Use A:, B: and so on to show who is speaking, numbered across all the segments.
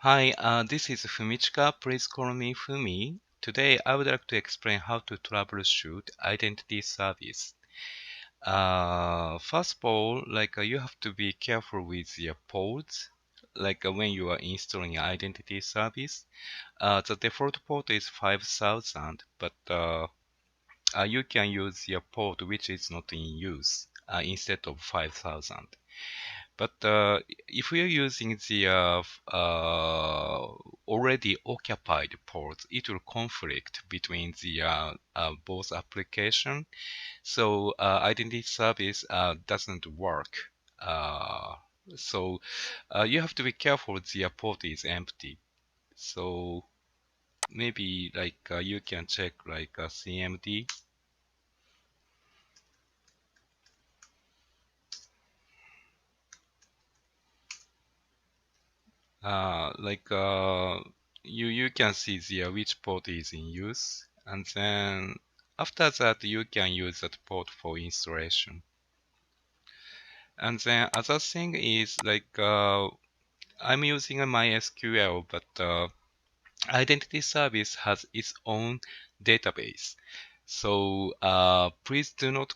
A: Hi, this is Fumichika. Please call me Fumi. Today, I would like to explain how to troubleshoot identity service. First of all, you have to be careful with your ports. When you are installing identity service, the default port is 5000, but you can use your port which is not in use instead of 5000. But if we are using the already occupied ports, it will conflict between the both application. So identity service doesn't work. Uh, so you have to be careful the port is empty. So maybe you can check CMD. uh, like uh, you can see the which port is in use, and then after that you can use that port for installation. And then other thing is I'm using a MySQL, but identity service has its own database. So please do not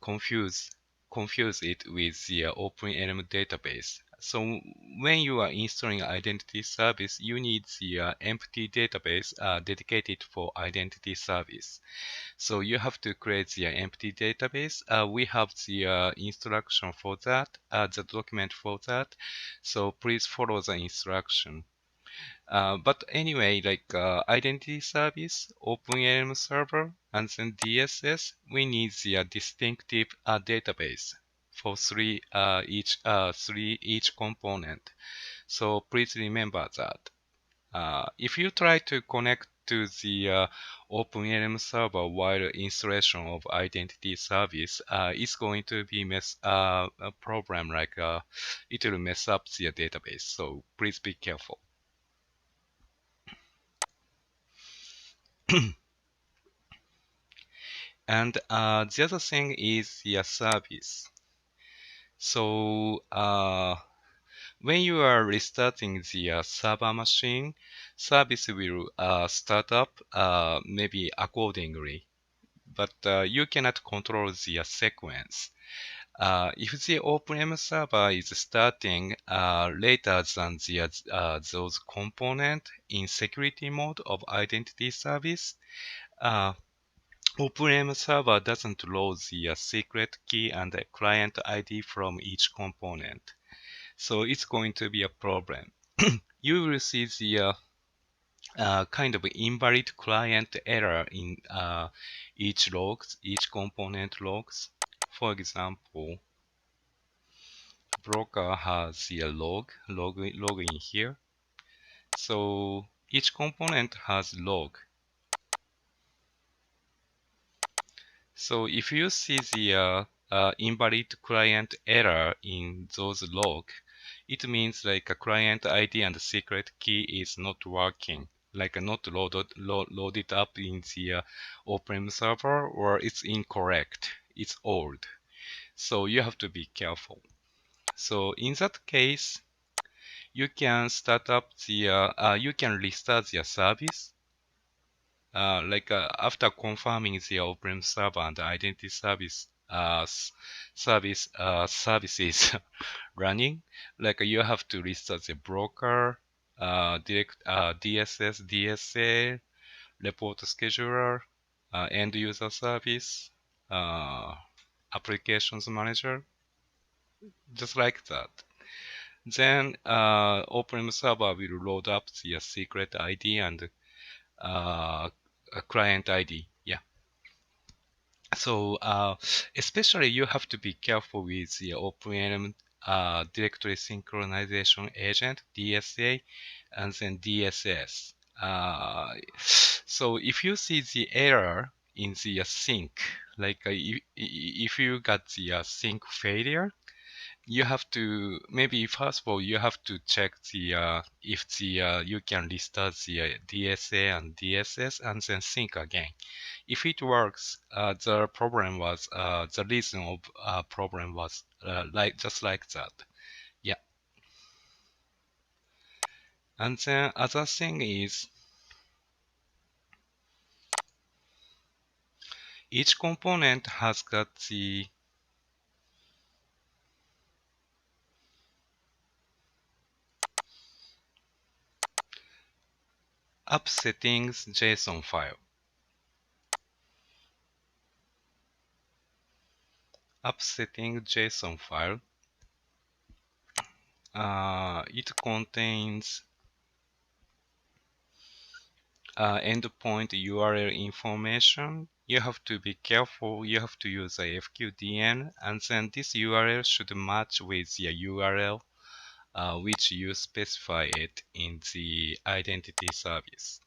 A: confuse it with the OpenLM database. So when you are installing identity service, you need the empty database dedicated for identity service. So you have to create the empty database. We have the instruction for that, the document for that. So please follow the instruction. But anyway, identity service, OpenLM server, and then DSS, we need the distinctive database for each component. So please remember that. If you try to connect to the OpenLM server while installation of identity service, it's going to be a problem it will mess up the database. So please be careful. And the other thing is the service. So when you are restarting the server machine, service will start up maybe accordingly. But you cannot control the sequence. If the OpenM server is starting later than those components in security mode of identity service, uh, OpenM server doesn't load the secret key and the client ID from each component. So it's going to be a problem. You will see the kind of invalid client error in each component logs. For example, broker has the log in here. So each component has log. So if you see the invalid client error in those log, it means like a client ID and secret key is not working, not loaded up in the OpenM server, or it's incorrect, it's old. So you have to be careful. So in that case, you can you can restart the service. After confirming the OpenM server and the identity services running, you have to restart the broker, DSS, DSA, report scheduler, end user service, uh, applications manager, just like that. Then OpenM server will load up the secret ID and a client ID. Yeah. So especially you have to be careful with the OpenLM directory synchronization agent, DSA, and then DSS. So if you see the error in the sync, if you got the sync failure, you have to maybe first of all you have to check the if the you can restart the DSA and DSS and then sync again. If it works, the reason of problem was just like that. Yeah. And then other thing is each component has got the app settings JSON file. App settings JSON file. It contains endpoint URL information. You have to be careful. You have to use a FQDN, and then this URL should match with the URL which you specify it in the identity service.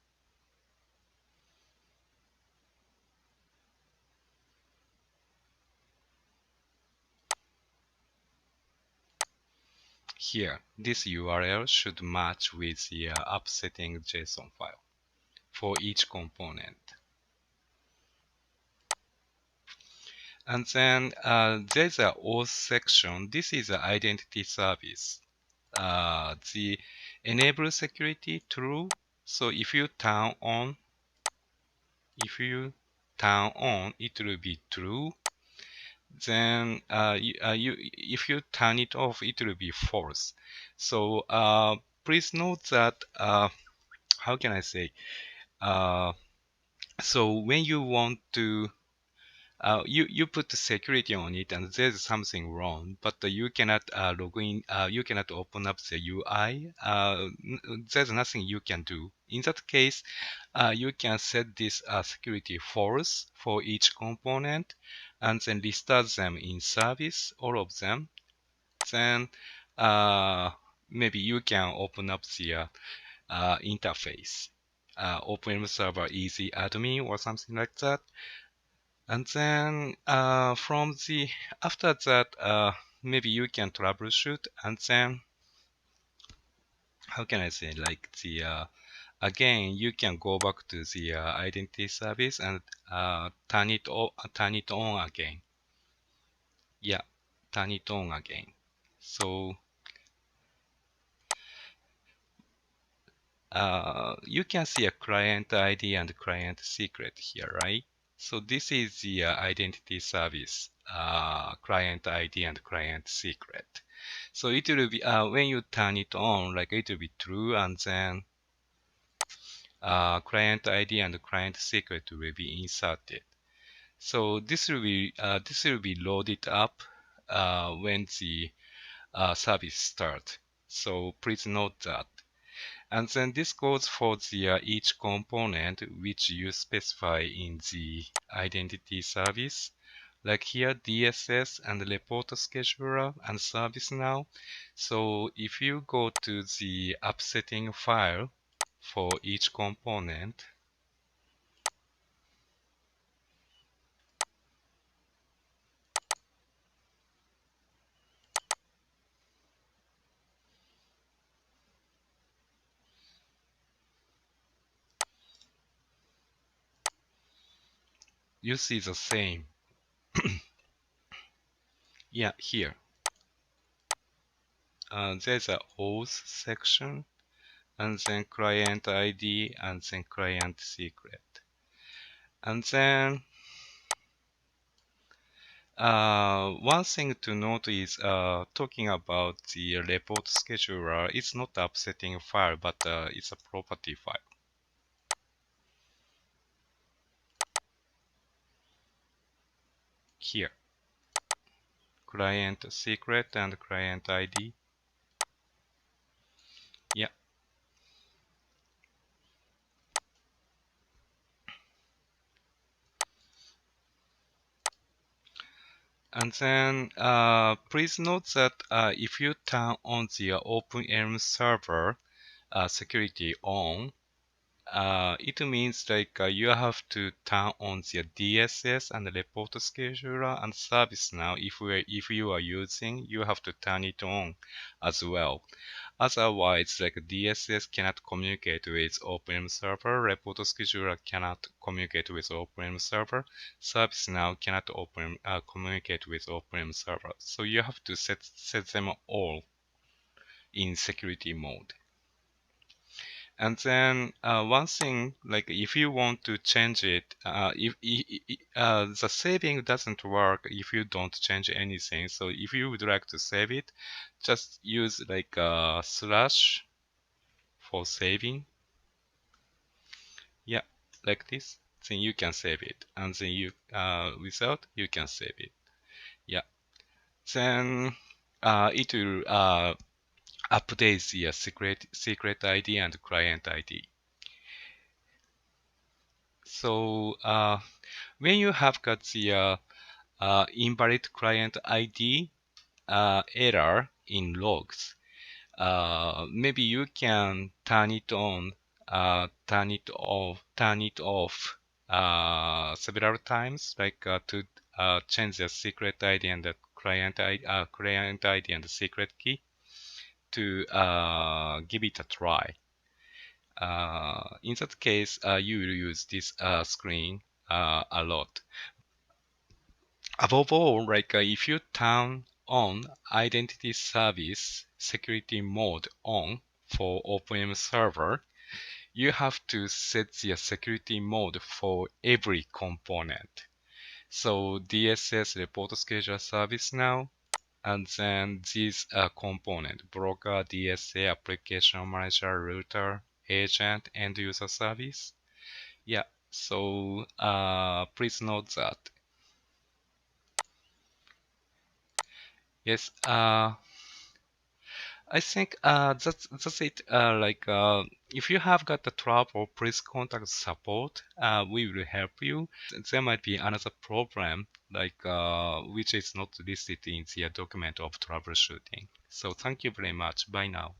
A: Here, this URL should match with the app setting JSON file for each component. And then there's a auth section. This is the identity service. The enable security true. So if you turn on, it will be true. Then if you turn it off, it will be false. So please note that how can I say? So when you want to you put the security on it and there's something wrong, but you cannot log in, you cannot open up the UI. There's nothing you can do. In that case, you can set this security false for each component and then restart them in service, all of them. Then maybe you can open up the interface, OpenLM server easy admin or something like that. And then from the after that, maybe you can troubleshoot, and then how can I say, like the again you can go back to the identity service and turn it on again. Yeah, turn it on again. So you can see a client ID and client secret here, right? So this is the identity service, client ID and client secret. So it will be, when you turn it on, like it will be true, and then client ID and client secret will be inserted. So this will be loaded up when the service starts. So please note that. And then this goes for the each component which you specify in the identity service. Like here, DSS and report scheduler and service now. So if you go to the app setting file for each component, you see the same. Yeah, here. There's a auth section, and then client ID, and then client secret. And then one thing to note is talking about the report scheduler. It's not app setting file, but it's a property file. Here, client secret and client ID. Yeah. And then please note that if you turn on the OpenLM server security on, it means like you have to turn on the DSS and the report scheduler and service now. If you are using, you have to turn it on as well. Otherwise, like DSS cannot communicate with OpenLM server, report scheduler cannot communicate with OpenLM server, service now cannot communicate with OpenLM server. So you have to set them all in security mode. And then one thing, like if you want to change it, the saving doesn't work if you don't change anything. So if you would like to save it, just use like a slash for saving. Yeah, like this. Then you can save it, and then you without you can save it. Yeah. Then it will update the secret ID and client ID. So when you have got the invalid client ID error in logs, maybe you can turn it on, turn it off several times, like to change the secret ID and the client ID and the secret key to give it a try. In that case, you will use this screen a lot. Above all, like if you turn on identity service security mode on for OpenM server, you have to set the security mode for every component. So DSS report schedule service now, and then this component, broker, DSA, application manager, router, agent, end user service. Yeah, so please note that. Yes, I think that's it. If you have got the trouble, please contact support. We will help you. There might be another problem which is not listed in the document of troubleshooting. So thank you very much. Bye now.